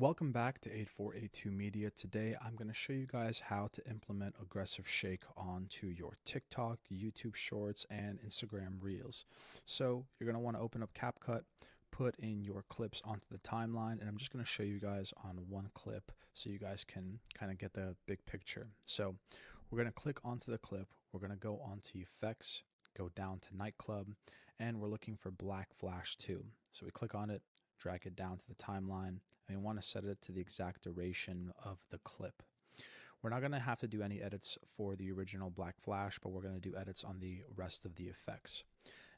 Welcome back to 8482 Media. Today I'm going to show you guys how to implement aggressive shake onto your TikTok, YouTube Shorts, and Instagram Reels. So you're going to want to open up CapCut, put in your clips onto the timeline, and I'm just going to show you guys on one clip so you guys can kind of get the big picture. So we're going to click onto the clip, we're going to go onto Effects, go down to Nightclub, and we're looking for Black Flash 2. So we click on it, drag it down to the timeline, and we want to set it to the exact duration of the clip. We're not going to have to do any edits for the original Black Flash, but we're going to do edits on the rest of the effects.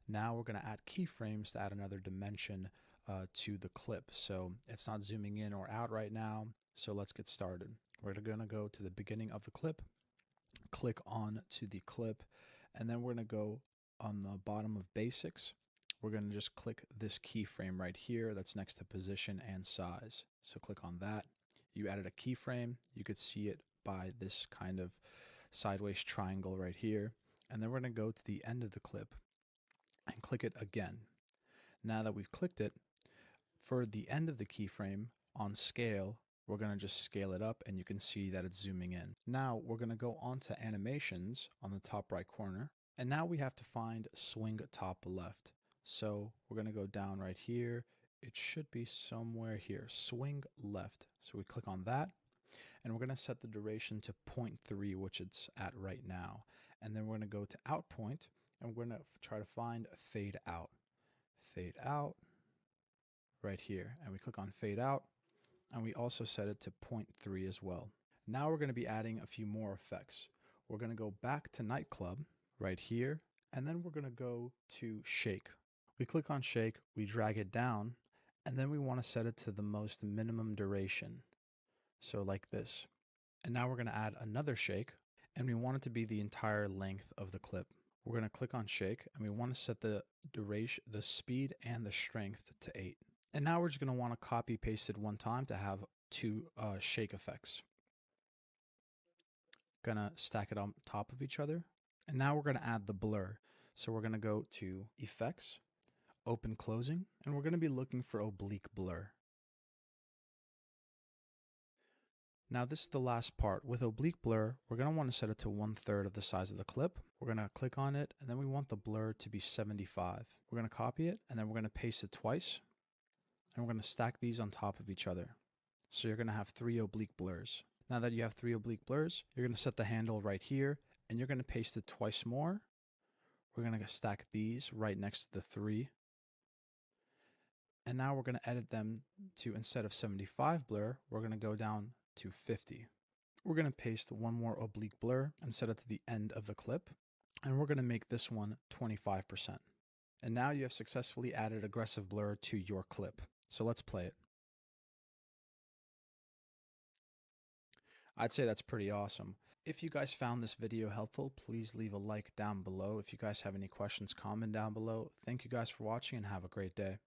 Now we're going to add keyframes to add another dimension to the clip. So it's not zooming in or out right now. So let's get started. We're going to go to the beginning of the clip, click on to the clip, and then we're going to go on the bottom of basics. We're going to just click this keyframe right here that's next to position and size. So click on that. You added a keyframe. You could see it by this kind of sideways triangle right here. And then we're going to go to the end of the clip and click it again. Now that we've clicked it, for the end of the keyframe on scale, we're going to just scale it up and you can see that it's zooming in. Now we're going to go on to animations on the top right corner. And now we have to find swing top left. So we're going to go down right here. It should be somewhere here, swing left. So we click on that and we're going to set the duration to 0.3, which it's at right now. And then we're going to go to out point and we're going to try to find fade out right here. And we click on fade out and we also set it to 0.3 as well. Now we're going to be adding a few more effects. We're going to go back to Nightclub right here and then we're going to go to shake. We click on shake, we drag it down, and then we want to set it to the most minimum duration. So like this. And now we're going to add another shake, and we want it to be the entire length of the clip. We're going to click on shake, and we want to set the duration, the speed, and the strength to 8. And now we're just going to want to copy paste it one time to have two shake effects. Gonna stack it on top of each other. And now we're going to add the blur. So we're going to go to Effects, Open Closing, and we're going to be looking for Oblique Blur. Now this is the last part. With Oblique Blur, we're going to want to set it to 1/3 of the size of the clip. We're going to click on it, and then we want the blur to be 75. We're going to copy it, and then we're going to paste it twice, and we're going to stack these on top of each other. So you're going to have 3 oblique blurs. Now that you have 3 oblique blurs, you're going to set the handle right here, and you're going to paste it twice more. We're going to stack these right next to the 3. And now we're going to edit them to, instead of 75 blur, we're going to go down to 50. We're going to paste one more oblique blur and set it to the end of the clip. And we're going to make this one 25%. And now you have successfully added aggressive blur to your clip. So let's play it. I'd say that's pretty awesome. If you guys found this video helpful, please leave a like down below. If you guys have any questions, comment down below. Thank you guys for watching and have a great day.